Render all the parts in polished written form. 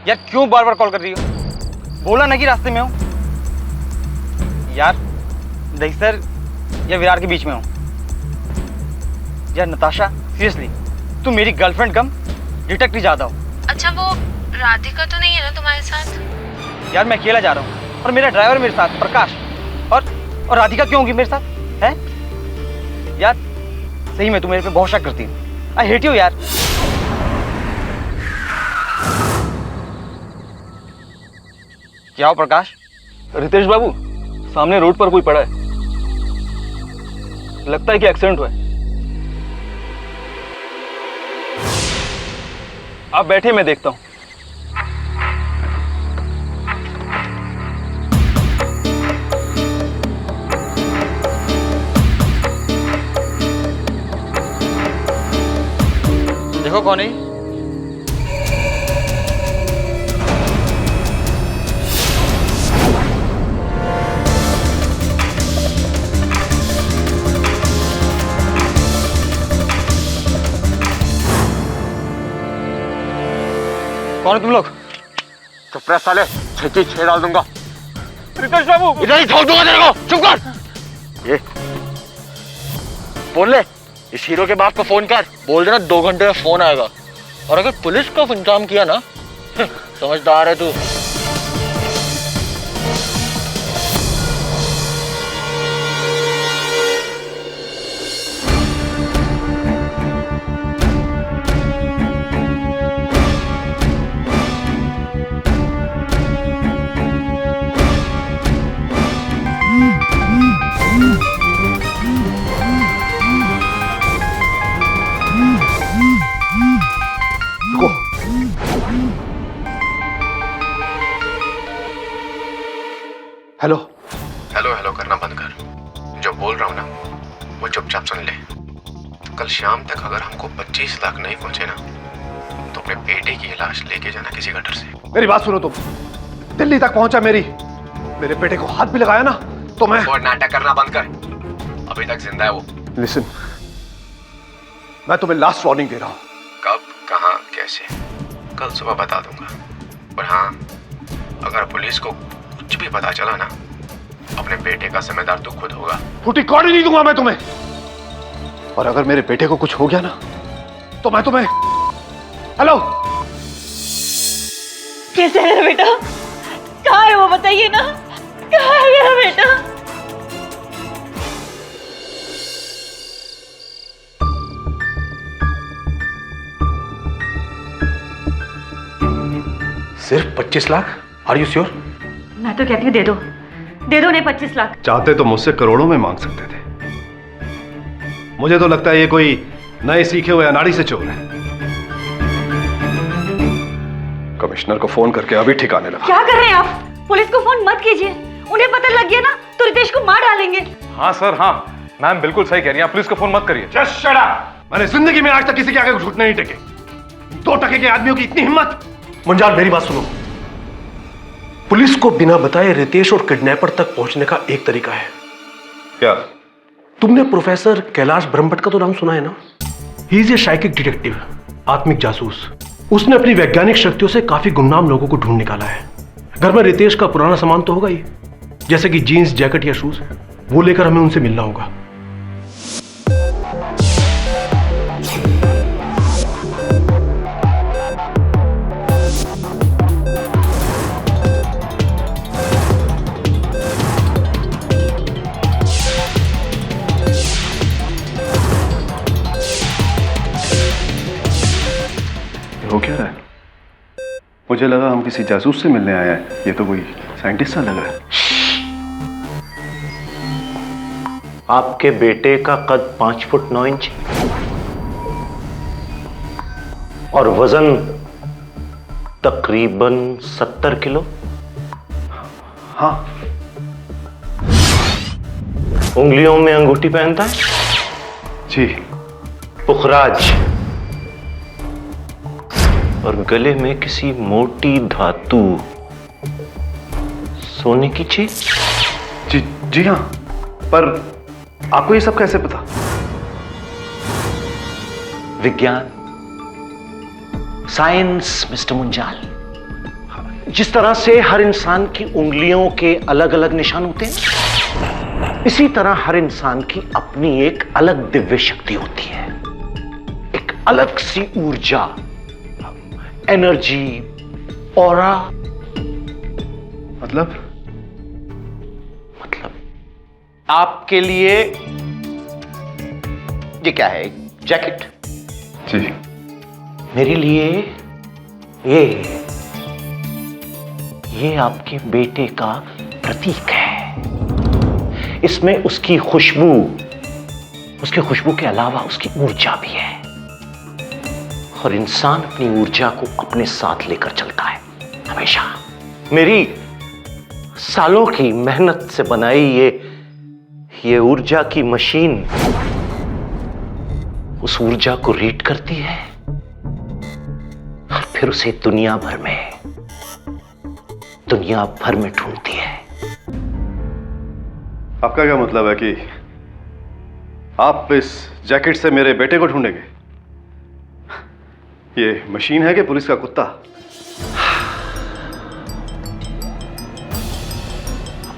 यार क्यों बार बार कॉल कर रही हो? बोला ना कि रास्ते में हूँ। यार दहिसर या विरार के बीच में हूँ। यार नताशा सीरियसली तू मेरी गर्लफ्रेंड कम डिटेक्टिव ज्यादा हो। अच्छा वो राधिका तो नहीं है ना तुम्हारे साथ? यार मैं अकेला जा रहा हूँ और मेरा ड्राइवर मेरे साथ प्रकाश। और राधिका क्यों होगी मेरे साथ है? यार सही में तू मेरे पे बहुत शक करती है। आई हेट यू यार। क्या हो प्रकाश? रितेश बाबू, सामने रोड पर कोई पड़ा है, लगता है कि एक्सीडेंट हुआ है। आप बैठिए, मैं देखता हूं। देखो कौन है? कौन है तुम लोग? चुप रह साले, छेती छेड़ डाल दूंगा। रितेश बाबू इधर ही छोड़ दूंगा तेरे को, चुप कर। ये फोन ले, इस हीरो के बाप को फोन कर, बोल देना 2 घंटे में फोन आएगा। और अगर पुलिस को इंतजाम किया ना, समझदार है तू। हेलो हेलो हेलो करना बंद कर। जो बोल रहा हूँ ना वो चुपचाप सुन ले। कल शाम तक अगर हमको 25 लाख नहीं पहुंचे ना तो अपने बेटे की लाश लेके जाना किसी गटर से। मेरी बात सुनो, तुम दिल्ली तक पहुंचा मेरे बेटे को हाथ भी लगाया ना तो मैं। और नाटक करना बंद कर, अभी तक जिंदा है वो। लिसन, मैं तुम्हें लास्ट वार्निंग दे रहा हूं। कब, कहाँ, कैसे, कल सुबह बता दूंगा। और हाँ, अगर पुलिस को कुछ भी पता चला ना, अपने बेटे का जिम्मेदार तू खुद होगा। फूटी कौड़ी नहीं दूंगा मैं तुम्हें। और अगर मेरे बेटे को कुछ हो गया ना तो मैं तुम्हें। हेलो, कैसे है मेरा बेटा? कहाँ है वो बताइए ना, कहाँ है मेरा बेटा? सिर्फ 25 लाख? Are you sure? मैं तो कहती हूँ दे दो नहीं 25 लाख। चाहते तो मुझसे करोड़ों में मांग सकते थे। मुझे तो लगता है ये कोई नए सीखे हुए अनाड़ी से चोर है। कमिश्नर को फोन करके अभी ठिकाने लगा। क्या कर रहे हैं आप? पुलिस को फोन मत कीजिए, उन्हें पता लग गया ना तो रितेश को मार डालेंगे। हाँ सर, हाँ मैम बिल्कुल सही कह रही हैं, पुलिस को फोन मत करिए। Just shut up. मैंने जिंदगी में आज तक किसी के आगे घुटने नहीं टेके। 2 टके के आदमियों की इतनी हिम्मत। मुंजाल, मेरी बात सुनो। पुलिस को बिना बताए रितेश और किडनैपर तक पहुंचने का एक तरीका है। क्या? तुमने प्रोफेसर कैलाश ब्रह्मभट्ट का तो नाम सुना है ना? He is a psychic detective, आत्मिक जासूस। उसने अपनी वैज्ञानिक शक्तियों से काफी गुमनाम लोगों को ढूंढ निकाला है। घर में रितेश का पुराना सामान तो होगा ही, जैसे कि जीन्स, जैकेट या शूज। वो लेकर हमें उनसे मिलना होगा। हो क्या रहा है? मुझे लगा हम किसी जासूस से मिलने आए हैं, ये तो कोई साइंटिस्ट सा लग रहा है। आपके बेटे का कद 5 फुट 9 इंच और वजन तकरीबन 70 किलो। हाँ। उंगलियों में अंगूठी पहनता है? जी। पुखराज। और गले में किसी मोटी धातु, सोने की चीज? जी हाँ, पर आपको ये सब कैसे पता? विज्ञान, साइंस मिस्टर मुंजाल। जिस तरह से हर इंसान की उंगलियों के अलग अलग निशान होते हैं, इसी तरह हर इंसान की अपनी एक अलग दिव्य शक्ति होती है, एक अलग सी ऊर्जा, एनर्जी, ऑरा। मतलब आपके लिए ये क्या है, जैकेट? जी। मेरे लिए ये आपके बेटे का प्रतीक है। इसमें उसकी खुशबू, उसकी खुशबू के अलावा उसकी ऊर्जा भी है। और इंसान अपनी ऊर्जा को अपने साथ लेकर चलता है हमेशा। मेरी सालों की मेहनत से बनाई ये ऊर्जा की मशीन उस ऊर्जा को रीड करती है और फिर उसे दुनिया भर में ढूंढती है। आपका क्या मतलब है कि आप इस जैकेट से मेरे बेटे को ढूंढेंगे? ये मशीन है कि पुलिस का कुत्ता?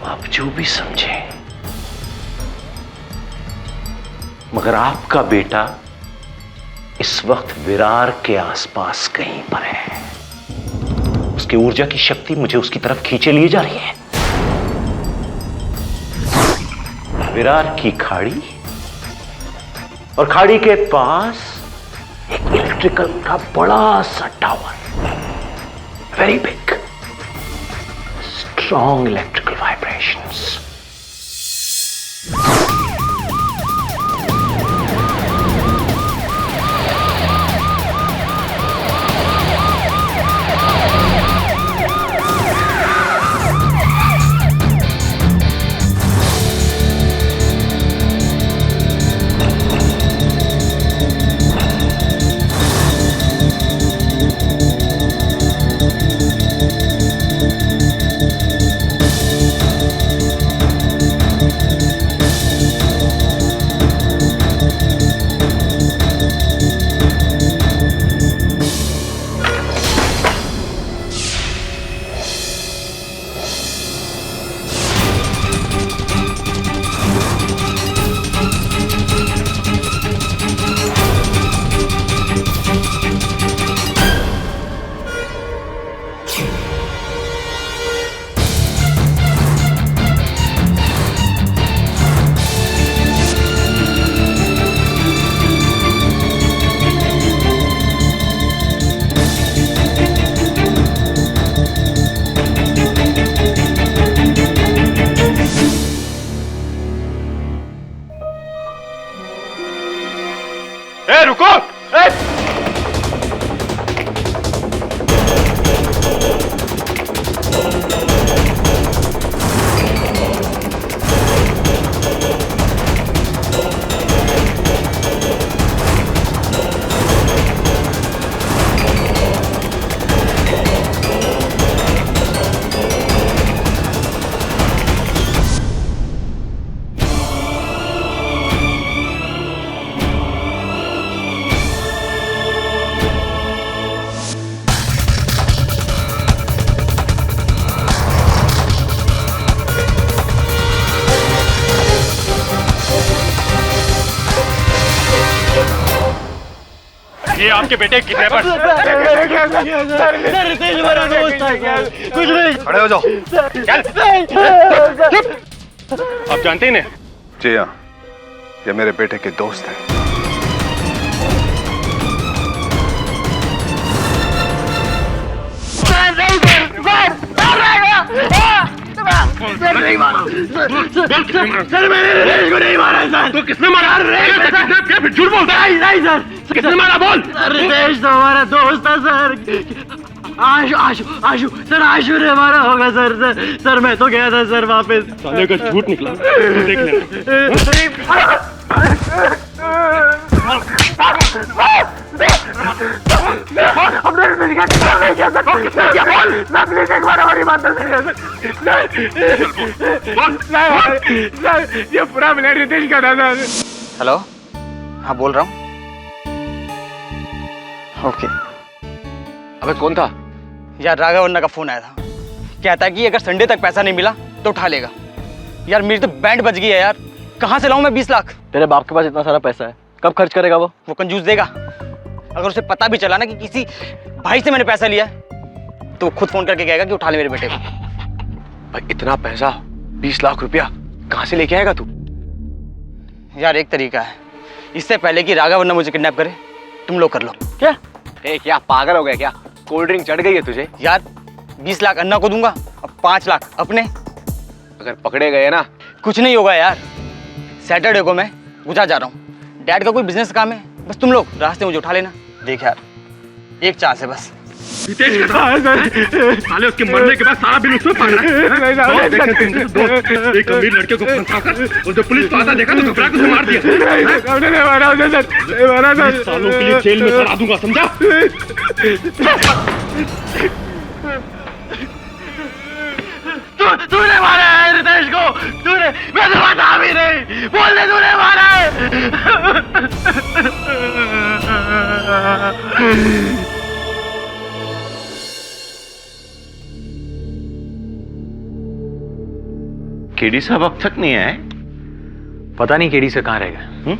आप जो भी समझे, मगर आपका बेटा इस वक्त विरार के आसपास कहीं पर है। उसकी ऊर्जा की शक्ति मुझे उसकी तरफ खींचे लिए जा रही है। विरार की खाड़ी, और खाड़ी के पास एक इलेक्ट्रिकल का बड़ा सा tower, very big, strong electrical vibrations. रुको! ये आपके बेटे किडनैपर। खड़े हो जाओ। चल। चुप। आप जानते ही नहीं? जी हाँ, ये मेरे बेटे के दोस्त हैं। सर नहीं मारा। सर मैंने रमेश को नहीं मारा सर। तो किसने मारा? फिर झूठ बोलता है। नहीं सर, किसने मारा बोल। रितेश तो हमारा दोस्त था सर। आशु सर, आशु ने मारा होगा सर। सर मैं तो गया था सर वापस। साले का झूठ निकला, देख लेना। ये पूरा मिनट रितेश का था सर। हेलो, हाँ बोल रहा हूँ। ओके। अबे कौन था? यार राघव अन्ना का फोन आया था। कहता है कि अगर संडे तक पैसा नहीं मिला तो उठा लेगा। यार मेरी तो बैंड बज गई है यार, कहाँ से लाऊं मैं 20 लाख? तेरे बाप के पास इतना सारा पैसा है, कब खर्च करेगा वो कंजूस देगा। अगर उसे पता भी चला ना कि किसी भाई से मैंने पैसा लिया तो वो खुद फोन करके कहेगा कि उठा ले मेरे बेटे को। भाई इतना पैसा 20 लाख रुपया कहाँ से लेके आएगा तू? यार एक तरीका है, इससे पहले कि राघव वरना मुझे किडनैप करे तुम लोग कर लो। क्या पागल हो गया क्या? कोल्ड ड्रिंक चढ़ गई है तुझे? यार 20 लाख अन्ना को दूंगा और 5 लाख अपने। अगर पकड़े गए ना कुछ नहीं होगा यार, सैटरडे को मैं गुजरात जा रहा हूँ, डैड का कोई बिजनेस काम है, बस तुम लोग रास्ते मुझे उठा लेना। देख यार एक चांस है बस। रितेश साले उसके मरने के बाद सारा बिल उसमें पड़ रहा है। एक अमीर लड़के को फंसाकर और जब पुलिस को आता देखा तो घबरा के उसे मार दिया। सालों के लिए जेल में सड़ा दूंगा, समझा? तूने मारा है रितेश को, तूने, मैं तो बता भी नहीं, बोल दे तूने मारा है। केडी साहब अब तक नहीं आए? पता नहीं केडी से कहाँ रह गए।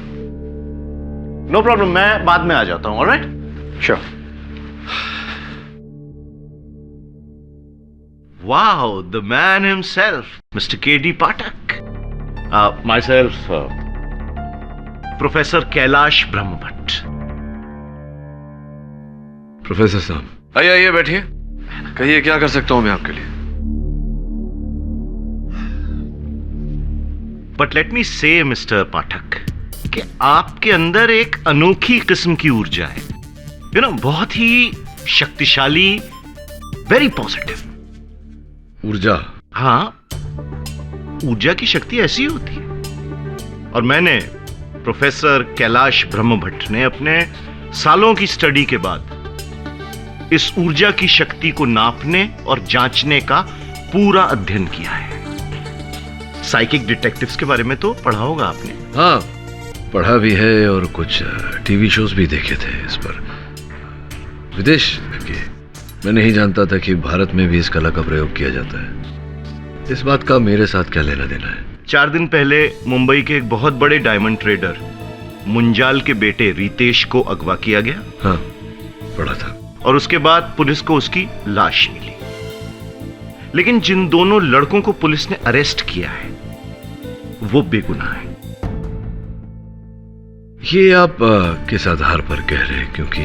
नो प्रॉब्लम, मैं बाद में आ जाता हूँ। Alright, sure. Wow, the man himself, Mr. K.D. Pathak. Myself, Professor Kailash Brahmbhatt. Professor साहब आइए आइए बैठिए, कहिए क्या कर सकता हूं मैं आपके लिए? But let me say, Mr. Pathak, कि आपके अंदर एक अनोखी किस्म की ऊर्जा है, बहुत ही शक्तिशाली, वेरी पॉजिटिव ऊर्जा। हाँ, ऊर्जा की शक्ति ऐसी होती है। और मैंने प्रोफेसर कैलाश ब्रह्मभट्ट ने अपने सालों की स्टडी के बाद इस ऊर्जा की शक्ति को नापने और जांचने का पूरा अध्ययन किया है। साइकिक डिटेक्टिव्स के बारे में तो पढ़ा होगा आपने। हाँ पढ़ा भी है और कुछ टीवी शोज भी देखे थे इस पर। विदेश के मैं नहीं जानता था कि भारत में भी इस कला का प्रयोग किया जाता है। इस बात का मेरे साथ क्या लेना देना है? 4 दिन पहले मुंबई के एक बहुत बड़े डायमंड ट्रेडर मुंजाल के बेटे रितेश को अगवा किया गया। हाँ पढ़ा था। और उसके बाद पुलिस को उसकी लाश मिली। लेकिन जिन दोनों लड़कों को पुलिस ने अरेस्ट किया है वो बेगुनाह है। ये आप किस आधार पर कह रहे हैं? क्योंकि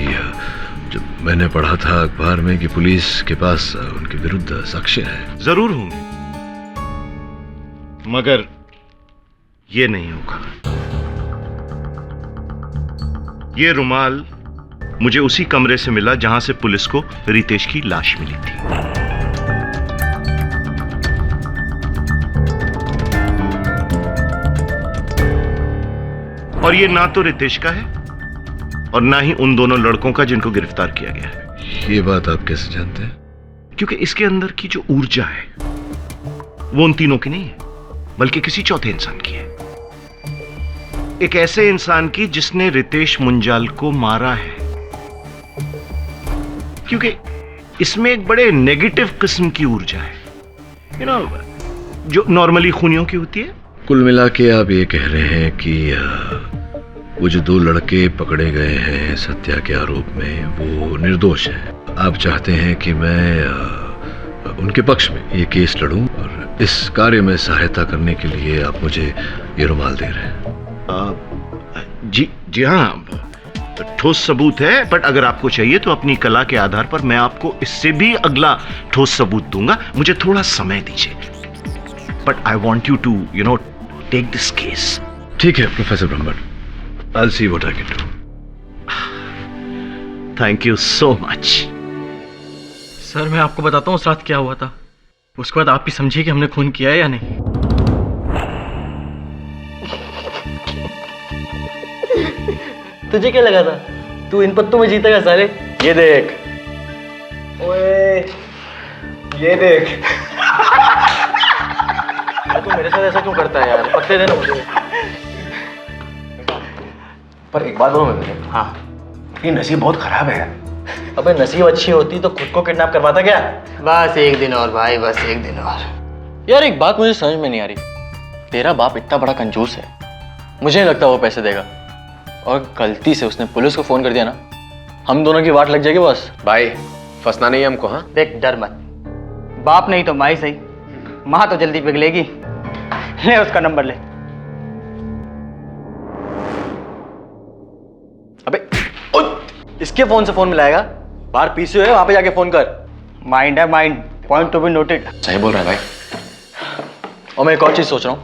जब मैंने पढ़ा था अखबार में कि पुलिस के पास उनके विरुद्ध साक्ष्य है। जरूर होंगे, मगर ये नहीं होगा। ये रुमाल मुझे उसी कमरे से मिला जहां से पुलिस को रितेश की लाश मिली थी। और ये ना तो रितेश का है और ना ही उन दोनों लड़कों का जिनको गिरफ्तार किया गया है। ये बात आप कैसे जानते हैं? क्योंकि इसके अंदर की जो ऊर्जा है वो उन तीनों की नहीं है, बल्कि किसी चौथे इंसान की है। एक ऐसे इंसान की जिसने रितेश मुंजाल को मारा है। क्योंकि इसमें एक बड़े नेगेटिव किस्म की ऊर्जा है, जो नॉर्मली खूनियों की होती है। कुल मिला के आप ये कह रहे हैं कि वो जो 2 लड़के पकड़े गए हैं हत्या के आरोप में वो निर्दोष हैं। आप चाहते हैं कि मैं उनके पक्ष में ये केस लड़ूं और इस कार्य में सहायता करने के लिए आप मुझे ये रुमाल दे रहे हैं। जी हाँ, ठोस सबूत है, बट अगर आपको चाहिए तो अपनी कला के आधार पर मैं आपको इससे भी अगला ठोस सबूत दूंगा। मुझे थोड़ा समय दीजिए, but I want you to take this case. ठीक है professor Brahmbhatt, I'll see what I can do. Thank you so much. Sir मैं आपको बताता हूँ उस रात क्या हुआ था, उसके बाद आप भी समझिए कि हमने खून किया है या नहीं। तुझे क्या लगा था तू इन पत्तों में जीतेगा साले? ये देख, ओए ये देख। तू मेरे साथ ऐसा क्यों करता है यार? पत्ते देना मुझे। पर एक बात बोलूं मैं तुझे, हाँ, ये नसीब बहुत खराब है यार। अबे नसीब अच्छी होती तो खुद को किडनैप करवाता क्या? बस एक दिन और भाई, बस एक दिन और। यार एक बात मुझे समझ में नहीं आ रही, तेरा बाप इतना बड़ा कंजूस है, मुझे नहीं लगता वो पैसे देगा। और गलती से उसने पुलिस को फोन कर दिया ना, हम दोनों की वाट लग जाएगी बस। भाई फंसना नहीं है हमको। हाँ देख डर मत, बाप नहीं तो माई सही, माँ तो जल्दी पिघलेगी। ले उसका नंबर ले। अबे इसके फोन से फोन मिलाएगा? बाहर पीसीओ है, वहां पे जाके फोन कर। माइंड है mind, point to be noted. सही बोल रहा है भाई। और मैं एक और चीज सोच रहा हूँ,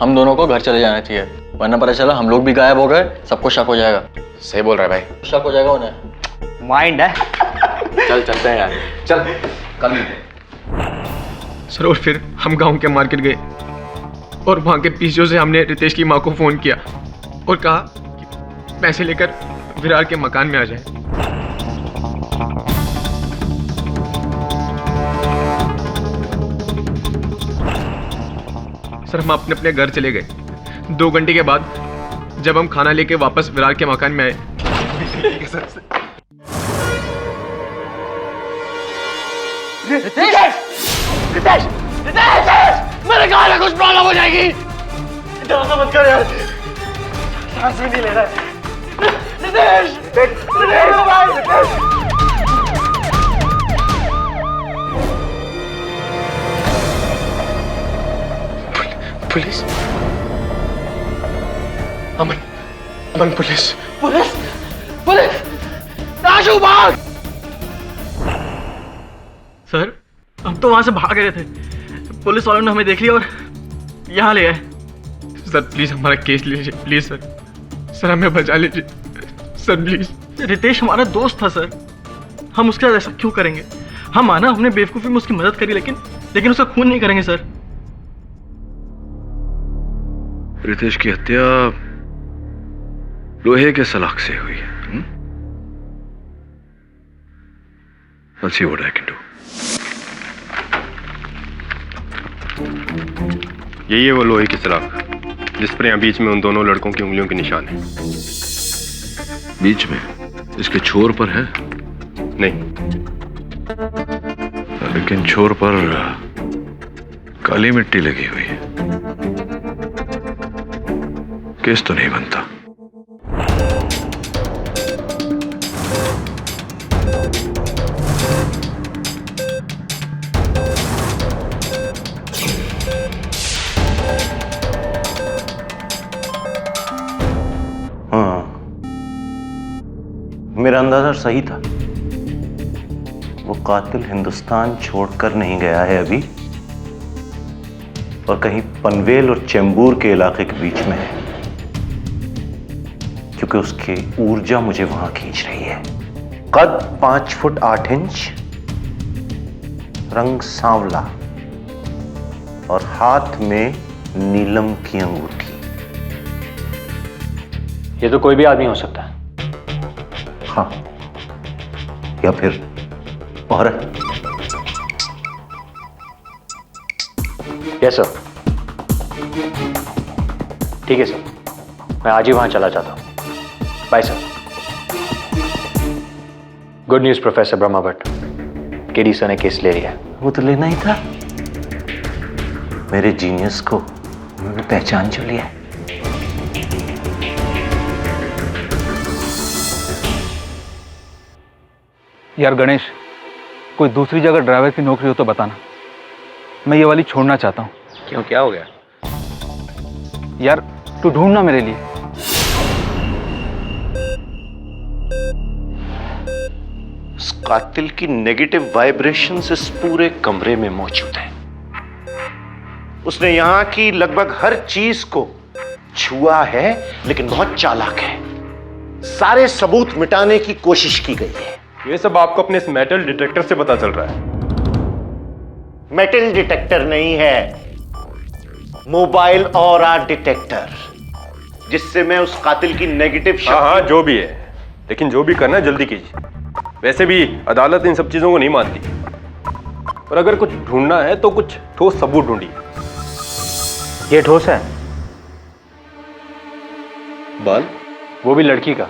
हम दोनों को घर चले जाना चाहिए, वरना पता चला हम लोग भी गायब हो गए, सबको शक हो जाएगा। सही बोल रहा है भाई। शक हो जाएगा उन्हें। माइंड है। चल चलते हैं यार, चल कल मिलते हैं। सर और फिर हम गांव के मार्केट गए और वहां के पीसीओ से हमने रितेश की माँ को फोन किया और कहा कि पैसे लेकर विरार के मकान में आ जाए। सर हम अपने अपने घर चले गए। 2 घंटे के बाद जब हम खाना लेके वापस विरार के मकान में आए, रितेश! मेरे गाल में कुछ प्रॉब्लम हो जाएगी। इतना मत कर यार, सांस भी नहीं ले रहा है। रितेश! पुलिस? अमन, अमन पुलिस। पुलिस! पुलिस! राजू भाग! सर हम तो वहां से भाग रहे थे, पुलिस वालों ने हमें देख लिया और यहाँ ले आए। सर प्लीज हमारा केस लीजिए, प्लीज सर। सर हमें बचा लीजिए सर, प्लीज। रितेश हमारा दोस्त था सर, हम उसके साथ ऐसा क्यों करेंगे? हम माना हमने बेवकूफी में उसकी मदद करी, लेकिन उसका खून नहीं करेंगे सर। रितेश की हत्या लोहे के सलाख से हुई है। I'll see what I can do. यही है वो लोहे की सलाख जिस पर यहाँ बीच में उन दोनों लड़कों की उंगलियों के निशान हैं। बीच में इसके छोर पर है? नहीं, लेकिन छोर पर काली मिट्टी लगी हुई है, केस तो नहीं बनता। मेरा अंदाजा सही था, वो कातिल हिंदुस्तान छोड़कर नहीं गया है अभी, और कहीं पनवेल और चेंबूर के इलाके के बीच में है, क्योंकि उसकी ऊर्जा मुझे वहां खींच रही है। कद 5 फुट 8 इंच, रंग सांवला और हाथ में नीलम की अंगूठी। ये तो कोई भी आदमी हो सकता है। हाँ, या फिर औरत। Yes sir. ठीक है सर, मैं आज ही वहां चला जाता हूं। Bye sir. Good news professor Brahma Bhatt, KD sir ने केस ले लिया है। वो तो लेना ही था, मेरे जीनियस को उन्होंने पहचान जो लिया है। यार गणेश, कोई दूसरी जगह ड्राइवर की नौकरी हो तो बताना, मैं ये वाली छोड़ना चाहता हूँ। क्यों, क्या हो गया? यार तू ढूंढना मेरे लिए। उस कातिल की नेगेटिव वाइब्रेशंस इस पूरे कमरे में मौजूद है। उसने यहां की लगभग हर चीज को छुआ है, लेकिन बहुत चालाक है। सारे सबूत मिटाने की कोशिश की गई है। ये सब आपको अपने इस मेटल डिटेक्टर से पता चल रहा है? मेटल डिटेक्टर नहीं है, मोबाइल ऑरा डिटेक्टर, जिससे मैं उस कातिल की नेगेटिव हाँ जो भी है, लेकिन जो भी करना है जल्दी कीजिए। वैसे भी अदालत इन सब चीजों को नहीं मानती, और अगर कुछ ढूंढना है तो कुछ ठोस सबूत ढूंढिए। ये ठोस है? बाल? वो भी लड़की का,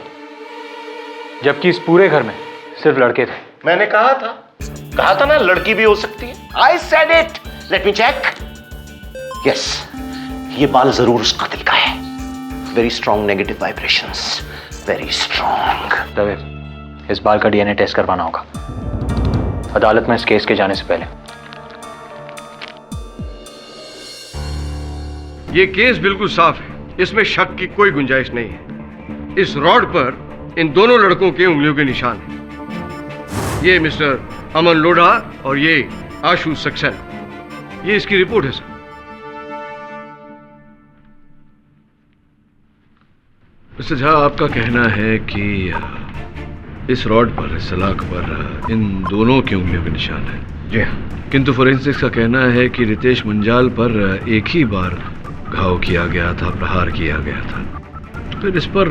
जबकि इस पूरे घर में सिर्फ लड़के थे। मैंने कहा था ना लड़की भी हो सकती है। I said it. Let me check. Yes, ये बाल जरूर उस कातिल का है। Very strong negative vibrations, very strong. Dave, इस बाल का डीएनए टेस्ट करवाना होगा अदालत में इस केस के जाने से पहले। ये केस बिल्कुल साफ है, इसमें शक की कोई गुंजाइश नहीं है। इस रॉड पर इन दोनों लड़कों के उंगलियों के निशान हैं। ये मिस्टर अमन लोढ़ा और ये आशु सक्सेना। ये इसकी रिपोर्ट है सर। मिस्टर झा, आपका कहना है कि इस रॉड पर, इस सलाख पर इन दोनों की उंगलियों के निशान हैं। जी हाँ। किंतु फोरेंसिक्स का कहना है कि रितेश मुंजाल पर एक ही बार घाव किया गया था, प्रहार किया गया था। तो फिर इस पर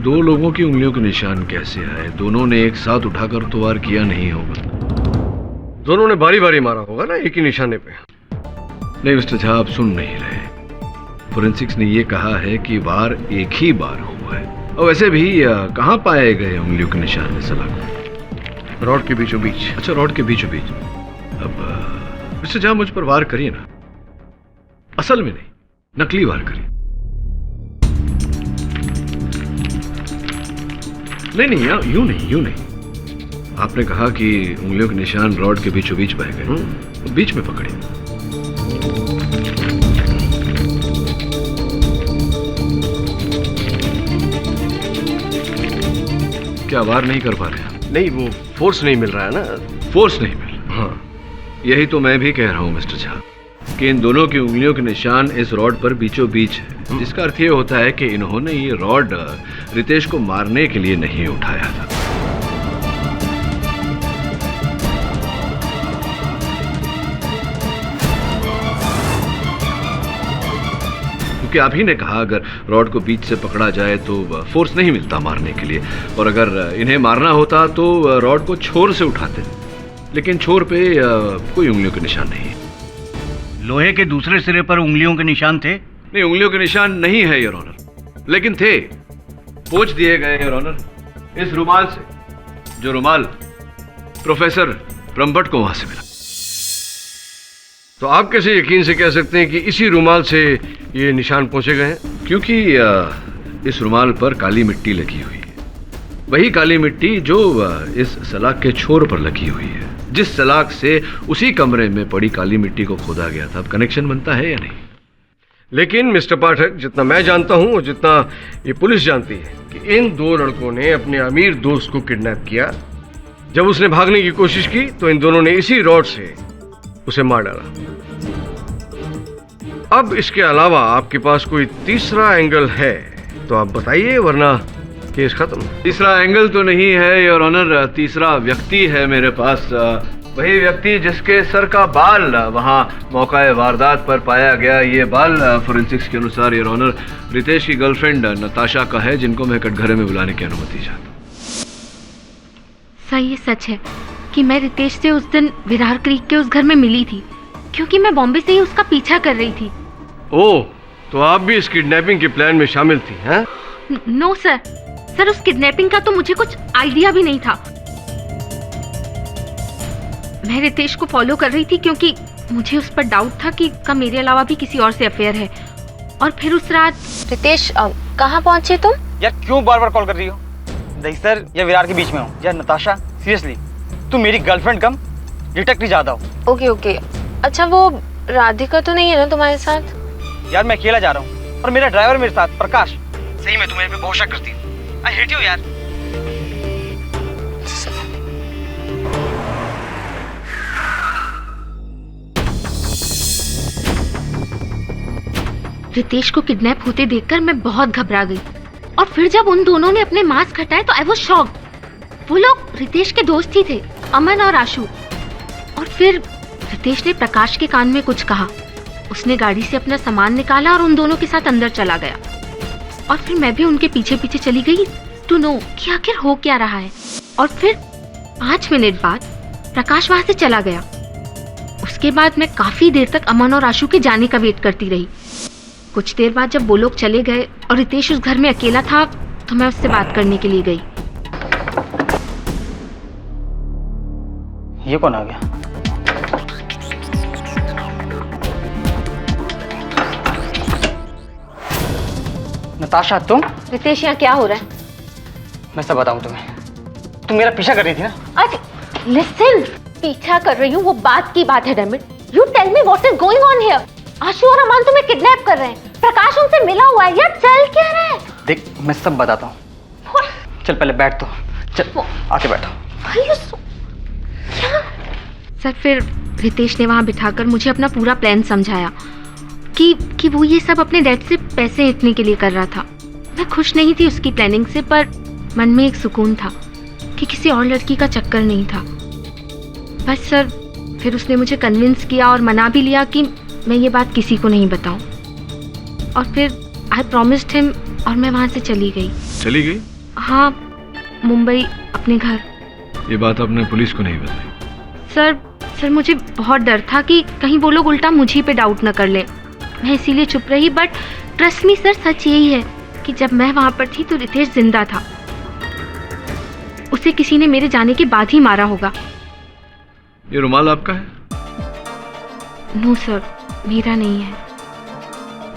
दो लोगों की उंगलियों के निशान कैसे आए? दोनों ने एक साथ उठाकर तो वार किया नहीं होगा। दोनों ने बारी बारी मारा होगा ना एक ही निशाने पे। नहीं मिस्टर झा, आप सुन नहीं रहे। फोरेंसिक्स ने ये कहा है कि वार एक ही बार हुआ है। और वैसे भी कहाँ पाए गए उंगलियों के निशान सलाख? रॉड के बीचों बीच। अच्छा, रॉड के बीचों बीच। अब मिस्टर झा, मुझ पर वार करिए ना, असल में नहीं, नकली वार करिए। नहीं, यूं नहीं। आपने कहा कि उंगलियों के निशान रॉड के बीचों बीच पाए गए, तो बीच में पकड़िए। क्या वार नहीं कर पा रहे हैं? नहीं, वो फोर्स नहीं मिल रहा है ना। फोर्स नहीं मिल रहा? हाँ, यही तो मैं भी कह रहा हूं मिस्टर झा कि इन दोनों की उंगलियों के निशान इस रॉड पर बीचों बीच है, जिसका अर्थ ये होता है कि इन्होंने ये रॉड रितेश को मारने के लिए नहीं उठाया था। क्योंकि आप ही ने कहा अगर रॉड को बीच से पकड़ा जाए तो फोर्स नहीं मिलता मारने के लिए, और अगर इन्हें मारना होता तो रॉड को छोर से उठाते, लेकिन छोर पे कोई उंगलियों के निशान नहीं है। लोहे के दूसरे सिरे पर उंगलियों के निशान थे? नहीं, उंगलियों के निशान नहीं है योर ऑनर, लेकिन थे, पोंछ दिए गए योर ऑनर, इस रुमाल से, जो रुमाल प्रोफेसर ब्रह्मभट्ट को वहां से मिला। तो आप कैसे यकीन से कह सकते हैं कि इसी रुमाल से ये निशान पहुंचे गए हैं? क्योंकि इस रुमाल पर काली मिट्टी लगी हुई है, वही काली मिट्टी जो इस सलाख के छोर पर लगी हुई है, जिस सलाख से उसी कमरे में पड़ी काली मिट्टी को खोदा गया था। अब कनेक्शन बनता है या नहीं? लेकिन मिस्टर पाठक, जितना मैं जानता हूं और जितना ये पुलिस जानती है कि इन दो लड़कों ने अपने अमीर दोस्त को किडनैप किया। जब उसने भागने की कोशिश की तो इन दोनों ने इसी रॉड से उसे मार डाला। अब इसके अलावा आपके पास कोई तीसरा एंगल है तो आप बताइए, वरना केस खत्म। तीसरा एंगल तो नहीं है योर ऑनर, तीसरा व्यक्ति है मेरे पास, वही व्यक्ति जिसके सर का बाल वहां मौका वारदात पर पाया गया। ये बाल फोरेंसिक्स के अनुसार योर ऑनर रितेश की गर्लफ्रेंड नताशा का है, जिनको मैं कटघरे में बुलाने की अनुमति चाहता हूँ। सर, ये सच है कि मैं रितेश से उस दिन विरार क्रीक के उस घर में मिली थी, क्योंकि मैं बॉम्बे से ही उसका पीछा कर रही थी। ओह, तो आप भी इस किडनैपिंग के प्लान में शामिल थी? हैं? नो सर, उस किडनैपिंग का तो मुझे कुछ आइडिया भी नहीं था। मैं रितेश को फॉलो कर रही थी क्योंकि मुझे उस पर डाउट था कि का मेरे अलावा भी किसी और से अफेयर है। और फिर उस रात रितेश, कहाँ पहुंचे तुम? यार क्यों बार बार कॉल कर रही हो? दहिसर या विरार के बीच में हो। यार नताशा, सीरियसली तुम मेरी गर्लफ्रेंड कम डिटेक्टिव ज्यादा हो। ओके। अच्छा, वो राधिका तो नहीं है ना तुम्हारे साथ? यार मैं अकेला जा रहा हूँ और मेरा ड्राइवर मेरे साथ प्रकाश। सही में तुम मेरे पे बहुत शक करती हो। आई हेट यू यार। रितेश को किडनैप होते देखकर मैं बहुत घबरा गई, और फिर जब उन दोनों ने अपने मास्क हटाए तो आई वाज शॉक्ड। वो लोग रितेश के दोस्त ही थे, अमन और आशु। और फिर रितेश ने प्रकाश के कान में कुछ कहा। उसने गाड़ी से अपना सामान निकाला और उन दोनों के साथ अंदर चला गया। और फिर मैं भी उनके पीछे पीछे चली गई टू नो कि आखिर हो क्या रहा है। और फिर 5 मिनट बाद प्रकाश वहां से चला गया। उसके बाद मैं काफी देर तक अमन और आशु के जाने का वेट करती रही। कुछ देर बाद जब वो लोग चले गए और रितेश उस घर में अकेला था तो मैं उससे बात करने के लिए गई। ये कौन आ गया? नताशा तुम? रितेश, यहाँ क्या हो रहा है? मैं सब बताऊं तुम्हें। तुम मेरा पीछा कर रही थी ना? अच्छा लिसन, पीछा कर रही हूँ वो बात की बात है damn it. You tell me what is going on here. Ashu और अमन तुम्हें किडनैप कर रहे हैं, प्रकाश उनसे मिला हुआ है यार, चल क्या रहा है? देख मैं सब बताता हूँ, चल पहले बैठ तो, चल आके बैठो। क्या? सर फिर रितेश ने वहाँ बिठाकर मुझे अपना पूरा प्लान समझाया कि वो ये सब अपने डैड से पैसे ऐंठने के लिए कर रहा था। मैं खुश नहीं थी उसकी प्लानिंग से, पर मन में एक सुकून था कि किसी और लड़की का चक्कर नहीं था। बस सर फिर उसने मुझे कन्विंस किया और मना भी लिया कि मैं ये बात किसी को नहीं बताऊं। और फिर आई प्रॉमिस्ड हिम और मैं वहाँ से चली गई। चली गई? हाँ, मुंबई अपने घर। ये बात आपने पुलिस को नहीं बताई? सर मुझे बहुत डर था कि कहीं वो लोग उल्टा मुझी पे डाउट न कर ले, मैं इसीलिए चुप रही। बट ट्रस्ट मी सर, सच यही है कि जब मैं वहाँ पर थी तो रितेश जिंदा था। उसे किसी ने मेरे जाने के बाद ही मारा होगा। ये रुमाल आपका है? नो सर, मेरा नहीं है।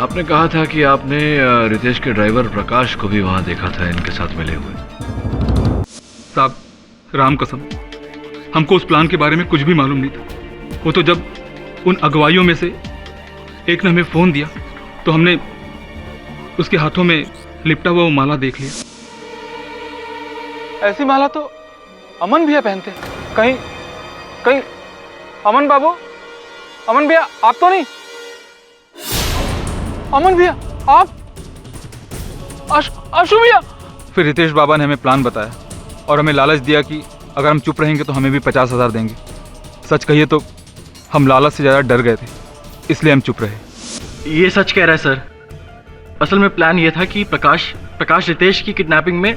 आपने कहा था कि आपने रितेश के ड्राइवर प्रकाश को भी वहां देखा था इनके साथ मिले हुए। साहब राम कसम, हमको उस प्लान के बारे में कुछ भी मालूम नहीं था। वो तो जब उन अगुवाइयों में से एक ने हमें फ़ोन दिया तो हमने उसके हाथों में लिपटा हुआ वो माला देख लिया। ऐसी माला तो अमन भैया पहनते। कहीं कहीं अमन बाबू, अमन भैया आप तो नहीं? अमन भैया आप? आशु भैया? फिर रितेश बाबा ने हमें प्लान बताया और हमें लालच दिया कि अगर हम चुप रहेंगे तो हमें भी 50,000 देंगे। सच कहिए तो हम लालच से ज़्यादा डर गए थे, इसलिए हम चुप रहे। ये सच कह रहा है सर। असल में प्लान ये था कि प्रकाश रितेश की किडनैपिंग में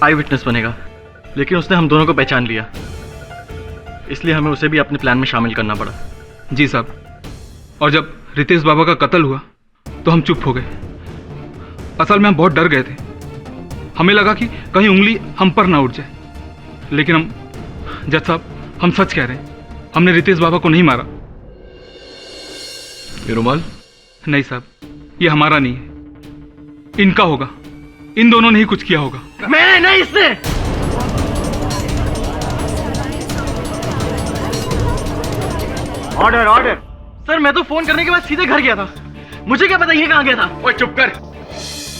आई विटनेस बनेगा, लेकिन उसने हम दोनों को पहचान लिया, इसलिए हमें उसे भी अपने प्लान में शामिल करना पड़ा। जी साहब, और जब रितेश बाबा का कत्ल हुआ तो हम चुप हो गए। असल में हम बहुत डर गए थे, हमें लगा कि कहीं उंगली हम पर ना उठ जाए। लेकिन हम जज साहब, हम सच कह रहे हैं, हमने रितेश बाबा को नहीं मारा। ये रुमाल? नहीं साहब, ये हमारा नहीं है, इनका होगा। इन दोनों ने ही कुछ किया होगा। मैंने नहीं, इसने। Order order. सर मैं तो फोन करने के बाद सीधे घर गया था, मुझे क्या पता ये कहाँ गया था। ओए चुप कर।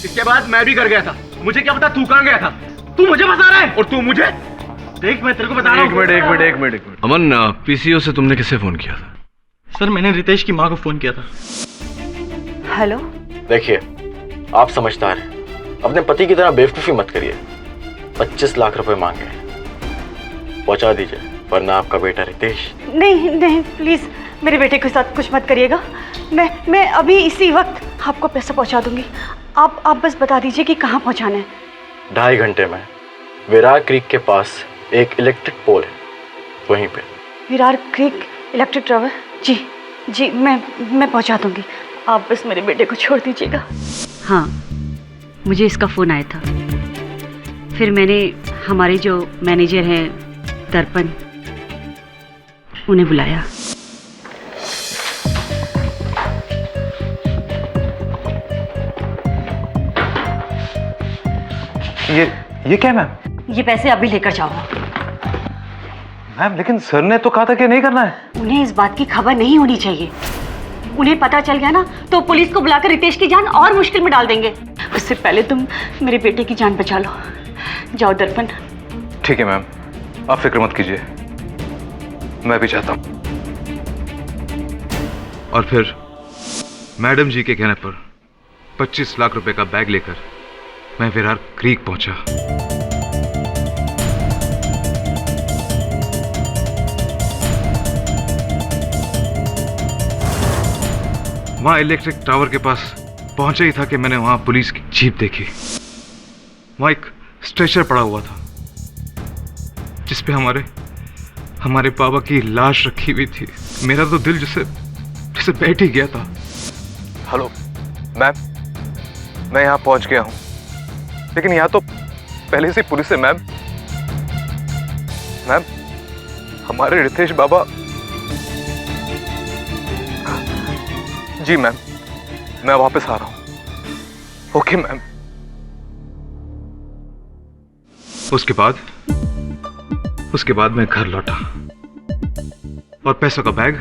इसके बाद मैं भी घर गया था, मुझे क्या पता तू कहाँ गया था। तू मुझे बता रहा है और तू मुझे। देख मैं तेरे को बता रहा हूँ। एक मिनट। अमन, पीसीओ से तुमने किसे फोन किया था? सर मैंने रितेश की माँ को फोन किया था। हेलो। देखिए आप समझदार हैं, अपने पति की तरह बेवकूफ़ी मत करिए। 25 लाख रुपए मांगे, पहुंचा दीजिए, वरना आपका बेटा रितेश। नहीं प्लीज मेरे बेटे के साथ कुछ मत करिएगा। मैं अभी इसी वक्त आपको पैसा पहुंचा दूंगी। आप बस बता दीजिए कि कहाँ पहुंचाना है। 2.5 घंटे में विरार क्रीक के पास एक इलेक्ट्रिक पोल है, वहीं पे। Virar creek electric tower? जी मैं पहुंचा दूंगी। आप बस मेरे बेटे को छोड़ दीजिएगा। हाँ, मुझे इसका फ़ोन आया था, फिर मैंने हमारे जो मैनेजर हैं दर्पण, उन्हें बुलाया। ये क्या मैम? ये पैसे अभी लेकर जाओ। मैम लेकिन सर ने तो कहा था कि नहीं करना है। उन्हें इस बात की खबर नहीं होनी चाहिए। उन्हें पता चल गया ना तो पुलिस को बुलाकर रितेश की जान और मुश्किल में डाल देंगे। उससे पहले तुम मेरे बेटे की जान बचा लो। जाओ दर्पण। ठीक है मैम, आप फिक्र मत कीजिए, मैं भी चाहता हूँ। और फिर मैडम जी के कहने पर 25 लाख रुपए का बैग लेकर मैं विरार क्रीक पहुंचा। वहां इलेक्ट्रिक टावर के पास पहुंचा ही था कि मैंने वहां पुलिस की जीप देखी। वहां एक स्ट्रेचर पड़ा हुआ था जिसपे हमारे बाबा की लाश रखी हुई थी। मेरा तो दिल जैसे बैठ ही गया था। हेलो मैम, मैं यहाँ पहुँच गया हूँ, लेकिन यहाँ तो पहले से पुलिस है मैम। हमारे रितेश बाबा। जी मैम, मैं वापस आ रहा हूं। Okay ma'am. उसके बाद मैं घर लौटा और पैसों का बैग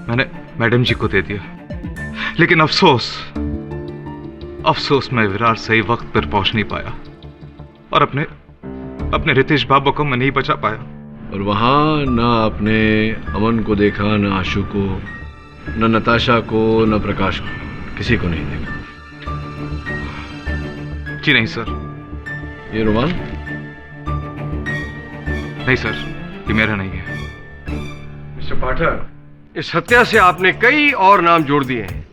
मैंने मैडम जी को दे दिया। लेकिन अफसोस मैं विरार सही वक्त पर पहुंच नहीं पाया और अपने रितेश बाबा को मैं नहीं बचा पाया। और वहां ना आपने अमन को देखा, ना आशु को, न नताशा को, न प्रकाश को, किसी को नहीं देखा। जी नहीं सर। ये रुमाल? नहीं सर, ये मेरा नहीं है। मिस्टर पाठक, इस हत्या से आपने कई और नाम जोड़ दिए हैं,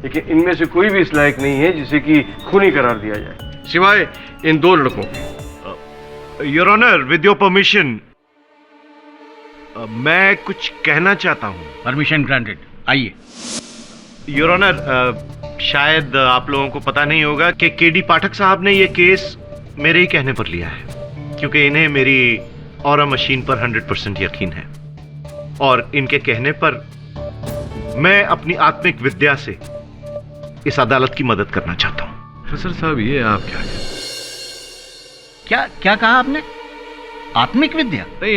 लेकिन इनमें से कोई भी इस लायक नहीं है जिसे कि खूनी करार दिया जाए, सिवाय इन दो लड़कों के। Your honour, with your permission, मैं कुछ कहना चाहता हूं। परमिशन ग्रांटेड, आइए। योर ऑनर, शायद आप लोगों को पता नहीं होगा कि केडी पाठक साहब ने यह केस मेरे ही कहने पर लिया है, क्योंकि इन्हें मेरी ऑरा मशीन पर 100% यकीन है और इनके कहने पर मैं अपनी आत्मिक विद्या से इस अदालत की मदद करना चाहता हूं। प्रोफेसर साहब, ये आप क्या कहा आपने? आत्मिक विद्या? नहीं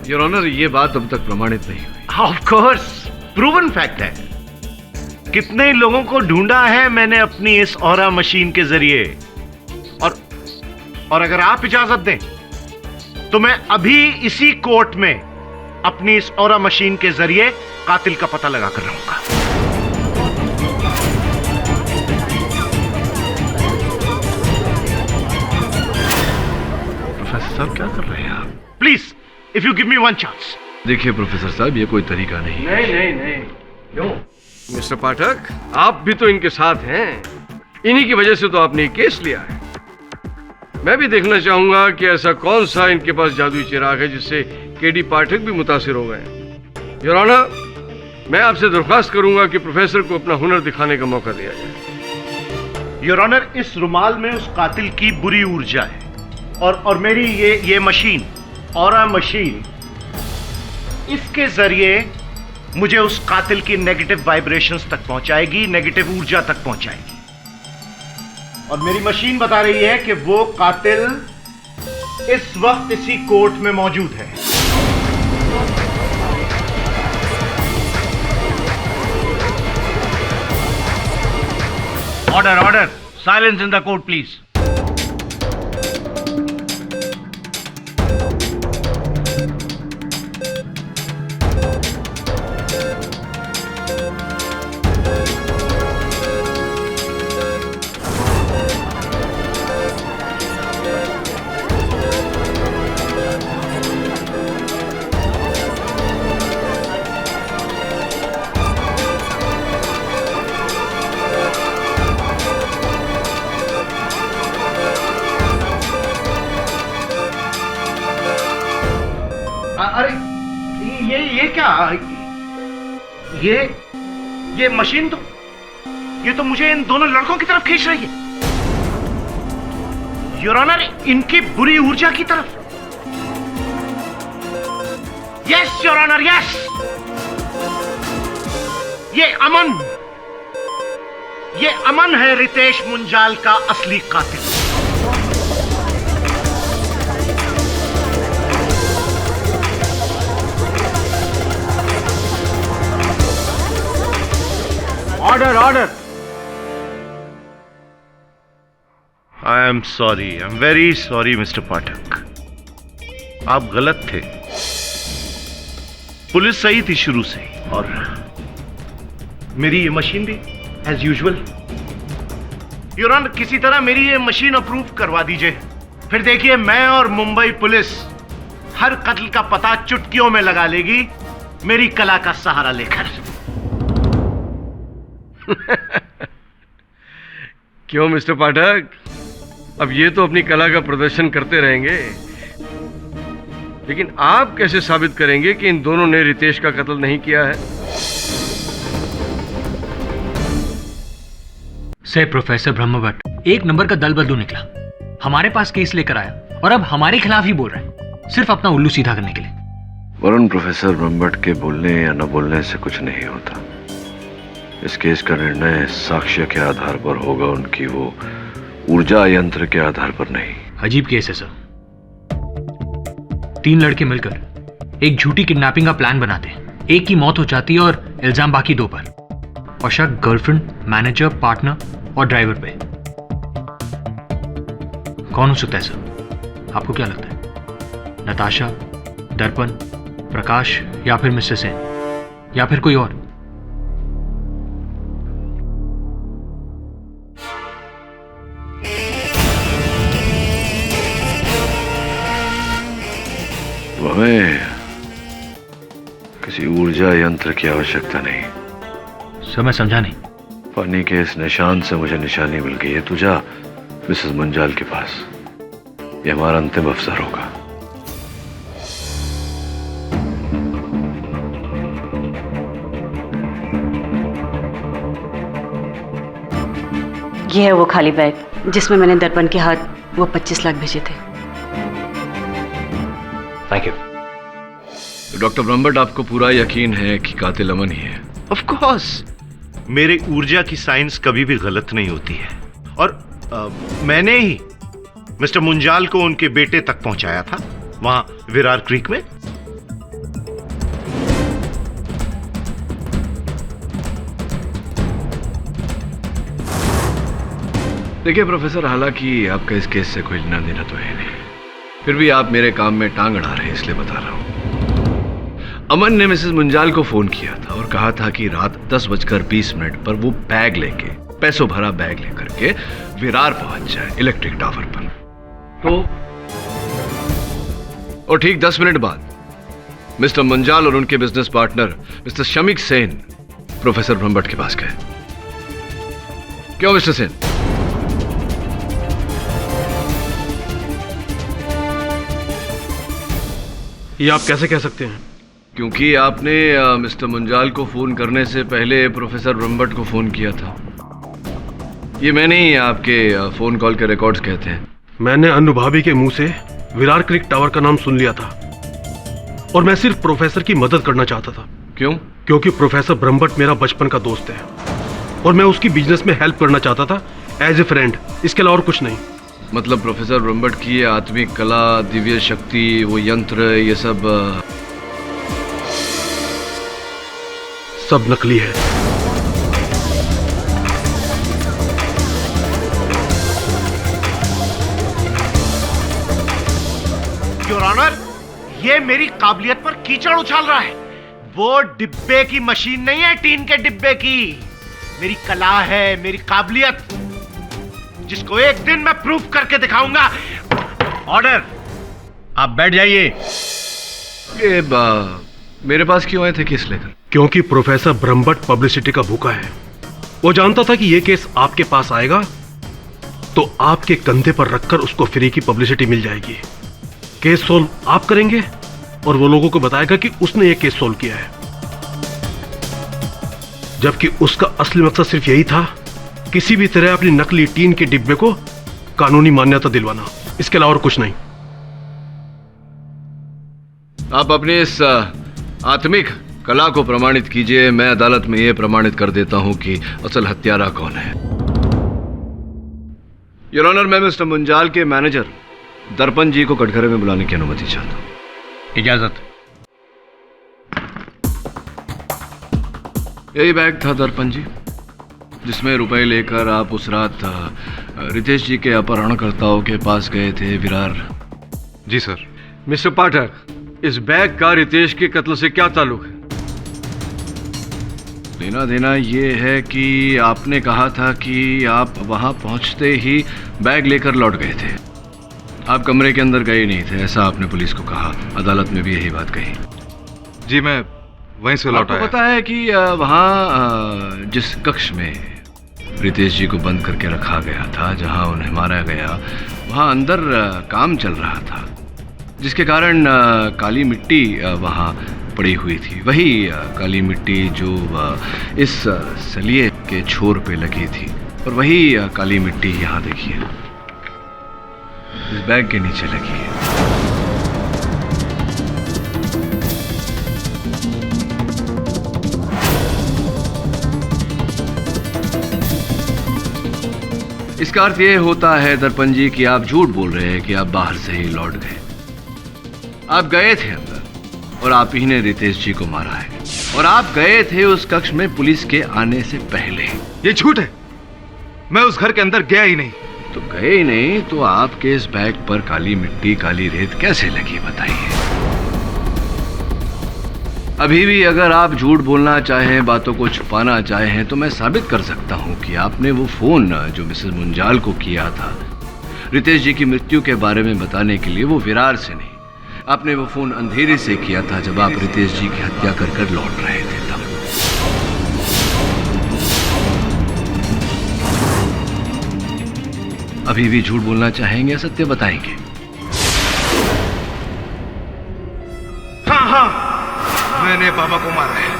योर ऑनर, ये बात अब तक प्रमाणित नहीं हुई। ऑफ कोर्स, प्रूवन फैक्ट है। कितने लोगों को ढूंढा है मैंने अपनी इस ऑरा मशीन के जरिए, और अगर आप इजाजत दें तो मैं अभी इसी कोर्ट में अपनी इस ऑरा मशीन के जरिए कातिल का पता लगा कर रहूंगा। प्रोफेसर साहब, क्या कर रहे हैं आप? Please, if you give me one chance. देखिए प्रोफेसर साहब, ये कोई तरीका नहीं है। नहीं, क्यों? मिस्टर पाठक, आप भी तो इनके साथ हैं, इन्हीं की वजह से तो आपने केस लिया है। मैं भी देखना चाहूंगा कि ऐसा कौन सा इनके पास जादुई चिराग है जिससे केडी पाठक भी मुतासिर हो गए। योर ऑनर, मैं आपसे दरख्वास्त करूंगा कि प्रोफेसर को अपना हुनर दिखाने का मौका दिया जाए। योर ऑनर, इस रुमाल में उस कातिल की बुरी ऊर्जा है और मेरी ये मशीन, ऑरा मशीन, इसके जरिए मुझे उस कातिल की नेगेटिव वाइब्रेशंस तक पहुंचाएगी, नेगेटिव ऊर्जा तक पहुंचाएगी। और मेरी मशीन बता रही है कि वो कातिल इस वक्त इसी कोर्ट में मौजूद है। Order, silence in the court please. अरे ये क्या, ये मशीन तो, ये तो मुझे इन दोनों लड़कों की तरफ खींच रही है। योर ऑनर, इनकी बुरी ऊर्जा की तरफ। Yes your honour, yes. ये अमन है रितेश मुंजाल का असली कातिल। Order. I am sorry, I am very sorry mister Pathak, आप गलत थे। पुलिस सही थी शुरू से ही, और मेरी ये मशीन भी एज यूजुअल। योर ऑनर, किसी तरह मेरी ये मशीन अप्रूव करवा दीजिए, फिर देखिए मैं और मुंबई पुलिस हर कत्ल का पता चुटकियों में लगा लेगी, मेरी कला का सहारा लेकर। क्यों मिस्टर पाठक, अब ये तो अपनी कला का प्रदर्शन करते रहेंगे, लेकिन आप कैसे साबित करेंगे कि इन दोनों ने रितेश का कत्ल नहीं किया है? से प्रोफेसर ब्रह्मभट्ट एक नंबर का दल बदलू निकला, हमारे पास केस लेकर आया और अब हमारे खिलाफ ही बोल रहा है, सिर्फ अपना उल्लू सीधा करने के लिए। वरुण, प्रोफेसर ब्रह्मभट्ट के बोलने या न बोलने से कुछ नहीं होता। इस केस का निर्णय साक्ष्य के आधार पर होगा, उनकी वो ऊर्जा यंत्र के आधार पर नहीं। अजीब केस है सर। 3 लड़के मिलकर एक झूठी किडनैपिंग का प्लान बनाते हैं, एक की मौत हो जाती है और इल्जाम बाकी 2 पर, और शक गर्लफ्रेंड, मैनेजर, पार्टनर और ड्राइवर पे। कौन हो सकता है सर? आपको क्या लगता है? नताशा, दर्पण, प्रकाश या फिर मिस्टर सेन या फिर कोई और? हमें किसी ऊर्जा यंत्र की आवश्यकता नहीं। सर मैं समझा नहीं। पानी के इस निशान से मुझे निशानी मिल गई है। तू जा मिसेस मुंजाल के पास, ये हमारा अंतिम अवसर होगा। ये है वो खाली बैग जिसमें मैंने दर्पण के हाथ वो 25 लाख भेजे थे। Thank you. डॉक्टर ब्रह्मभट्ट, आपको पूरा यकीन है कि कातिल अमन ही है? ऑफ कोर्स, मेरे ऊर्जा की साइंस कभी भी गलत नहीं होती है। और मैंने ही मिस्टर मुंजाल को उनके बेटे तक पहुंचाया था, वहां विरार क्रीक में। देखिए प्रोफेसर, हालांकि आपका इस केस से कोई लेना देना तो है नहीं, फिर भी आप मेरे काम में टांग अड़ा रहे हैं, इसलिए बता रहा हूं। अमन ने मिसेस मुंजाल को फोन किया था और कहा था कि रात 10:20 पर वो बैग लेके, पैसों भरा बैग लेकर के विरार पहुंच जाए इलेक्ट्रिक टावर पर। तो और ठीक 10 मिनट बाद मिस्टर मुंजाल और उनके business partner mister Shamik Sen professor Brahmbhatt के पास गए। क्यों मिस्टर सेन? ये आप कैसे कह सकते हैं? क्योंकि आपने मिस्टर मुंजाल को फोन करने से पहले प्रोफेसर ब्रह्मभट्ट को फोन किया था। ये मैंने ही आपके फोन कॉल के रिकॉर्ड्स कहते हैं। मैंने अनुभवी के मुंह से विरार क्रीक टावर का नाम सुन लिया था और मैं सिर्फ प्रोफेसर की मदद करना चाहता था। क्यों? क्योंकि प्रोफेसर ब्रह्मभट्ट मेरा बचपन का दोस्त है और मैं उसकी बिजनेस में हेल्प करना चाहता था एज ए फ्रेंड, इसके अलावा और कुछ नहीं। मतलब प्रोफेसर ब्रह्मभट्ट की आत्मिक कला, दिव्य शक्ति, वो यंत्र, ये सब नकली है। योर ऑनर, ये मेरी काबिलियत पर कीचड़ उछाल रहा है। वो डिब्बे की मशीन नहीं है, टीन के डिब्बे की। मेरी कला है, मेरी काबिलियत, जिसको एक दिन मैं प्रूफ करके दिखाऊंगा। ऑर्डर, आप बैठ जाइए। ये मेरे पास क्यों आए थे केस लेकर? क्योंकि प्रोफेसर ब्रह्मभट्ट पब्लिसिटी का भूखा है। वो जानता था कि ये केस आपके पास आएगा तो आपके कंधे पर रखकर उसको फ्री की पब्लिसिटी मिल जाएगी। केस सोल्व आप करेंगे और वो लोगों को बताएगा कि उसने ये केस सोल्व किया है, जबकि उसका असली मकसद सिर्फ यही था, किसी भी तरह अपनी नकली टीन के डिब्बे को कानूनी मान्यता दिलवाना, इसके अलावा और कुछ नहीं। आप अपने इस आत्मिक कला को प्रमाणित कीजिए। मैं अदालत में यह प्रमाणित कर देता हूं कि असल हत्यारा कौन है। योर ऑनर, मैं मिस्टर मुंजाल के मैनेजर दर्पण जी को कटघरे में बुलाने की अनुमति चाहता हूं। इजाजत। यही बैग था दर्पण जी, जिसमें रुपए लेकर आप उस रात रितेश जी के अपहरणकर्ताओं के पास गए थे विरार। जी सर। मिस्टर पाठक, इस बैग का रितेश के कत्ल से क्या ताल्लुक है? लेना देना ये है कि आपने कहा था कि आप वहां पहुंचते ही बैग लेकर लौट गए थे। आप कमरे के अंदर गए नहीं थे, ऐसा आपने पुलिस को कहा। अदालत में भी यही बात कही। जी, मैं वहीं से लौटा। आपको पता है कि वहां जिस कक्ष में रितेश जी को बंद करके रखा गया था, जहां उन्हें मारा गया, वहां अंदर काम चल रहा था, जिसके कारण काली मिट्टी वहां पड़ी हुई थी। वही काली मिट्टी जो इस सलिए के छोर पे लगी थी, और वही काली मिट्टी यहाँ देखिए इस बैग के नीचे लगी है। इसका अर्थ ये होता है दर्पण जी कि आप झूठ बोल रहे हैं कि आप बाहर से ही लौट गए। आप गए थे अंदर और आप ही ने रितेश जी को मारा है, और आप गए थे उस कक्ष में पुलिस के आने से पहले। ये झूठ है, मैं उस घर के अंदर गया ही नहीं। तो गए ही नहीं तो आपके इस बैग पर काली मिट्टी काली रेत कैसे लगी बताइए? अभी भी अगर आप झूठ बोलना चाहें, बातों को छुपाना चाहें, तो मैं साबित कर सकता हूं कि आपने वो फोन जो मिसेस मुंजाल को किया था रितेश जी की मृत्यु के बारे में बताने के लिए, वो विरार से नहीं, आपने वो फोन अंधेरे से किया था जब आप रितेश जी की हत्या कर कर लौट रहे थे तब। अभी भी झूठ बोलना चाहेंगे या सत्य बताएंगे? हाँ हाँ, मैंने बाबा को मारा है।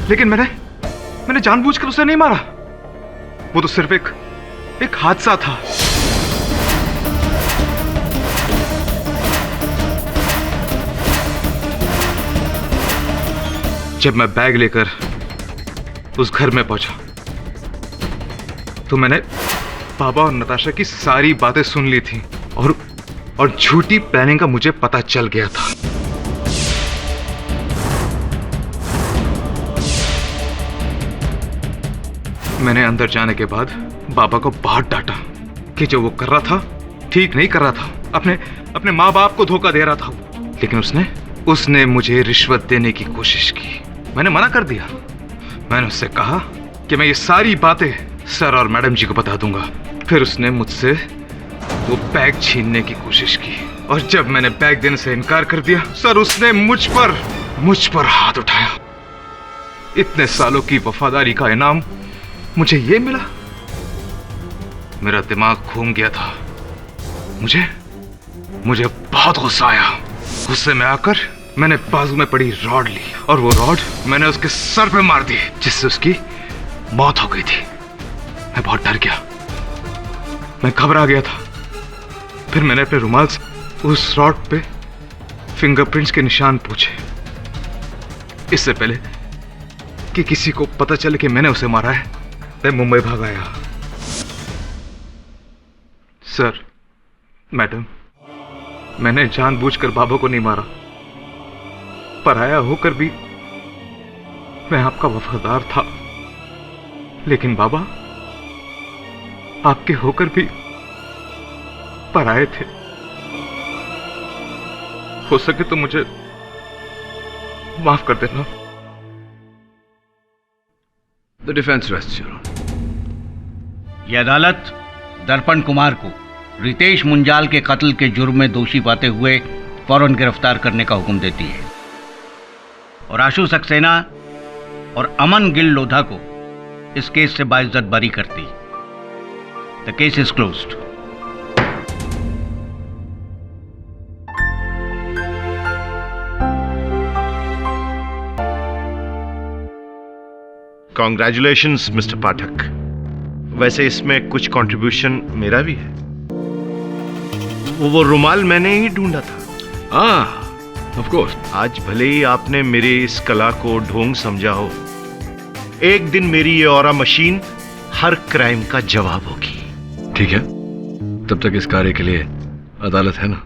लेकिन मैंने जानबूझकर उसे नहीं मारा। वो तो सिर्फ एक हादसा था। जब मैं बैग लेकर उस घर में पहुंचा तो मैंने बाबा और नताशा की सारी बातें सुन ली थी और झूठी प्लानिंग का मुझे पता चल गया था। मैंने अंदर जाने के बाद बाबा को बहुत डांटा कि जो वो कर रहा था ठीक नहीं कर रहा था, अपने माँ बाप को धोखा दे रहा था। लेकिन उसने मुझे रिश्वत देने की कोशिश की। मैंने मना कर दिया। मैंने उससे कहा कि मैं ये सारी बातें सर और मैडम जी को बता दूंगा। फिर उसने मुझसे वो बैग छीनने की कोशिश की, और जब मैंने बैग देने से इनकार कर दिया, सर उसने मुझ पर हाथ उठाया। इतने सालों की वफादारी का इनाम मुझे ये मिला। मेरा दिमाग घूम गया था। मुझे बहुत गुस्सा आया। गुस्से में आकर मैंने बाजू में पड़ी रॉड ली, और वो रॉड मैंने उसके सर पे मार दी, जिससे उसकी मौत हो गई थी। मैं बहुत डर गया, मैं घबरा गया था। फिर मैंने अपने रुमाल से उस रॉड पे फिंगरप्रिंट्स के निशान पूछे, इससे पहले कि किसी को पता चले कि मैंने उसे मारा है। मैं मुंबई भाग आया। सर, मैडम, मैंने जानबूझकर बाबा को नहीं मारा। पराया होकर भी मैं आपका वफादार था, लेकिन बाबा आपके होकर भी पराए थे। हो सके तो मुझे माफ कर देना। The defense rests, Your Honor. ये अदालत दर्पण कुमार को रितेश मुंजाल के कत्ल के जुर्म में दोषी पाते हुए फौरन गिरफ्तार करने का हुक्म देती है, और आशु सक्सेना और अमन गिल लोधा को इस केस से बाइज्जत बरी करती। The case is closed. Congratulations mister Pathak. वैसे इसमें कुछ कंट्रीब्यूशन मेरा भी है। वो रुमाल मैंने ही ढूंढा था। Of course. आज भले ही आपने मेरी इस कला को ढोंग समझा हो, एक दिन मेरी ये ऑरा मशीन हर क्राइम का जवाब होगी। ठीक है, तब तक इस कार्य के लिए अदालत है ना।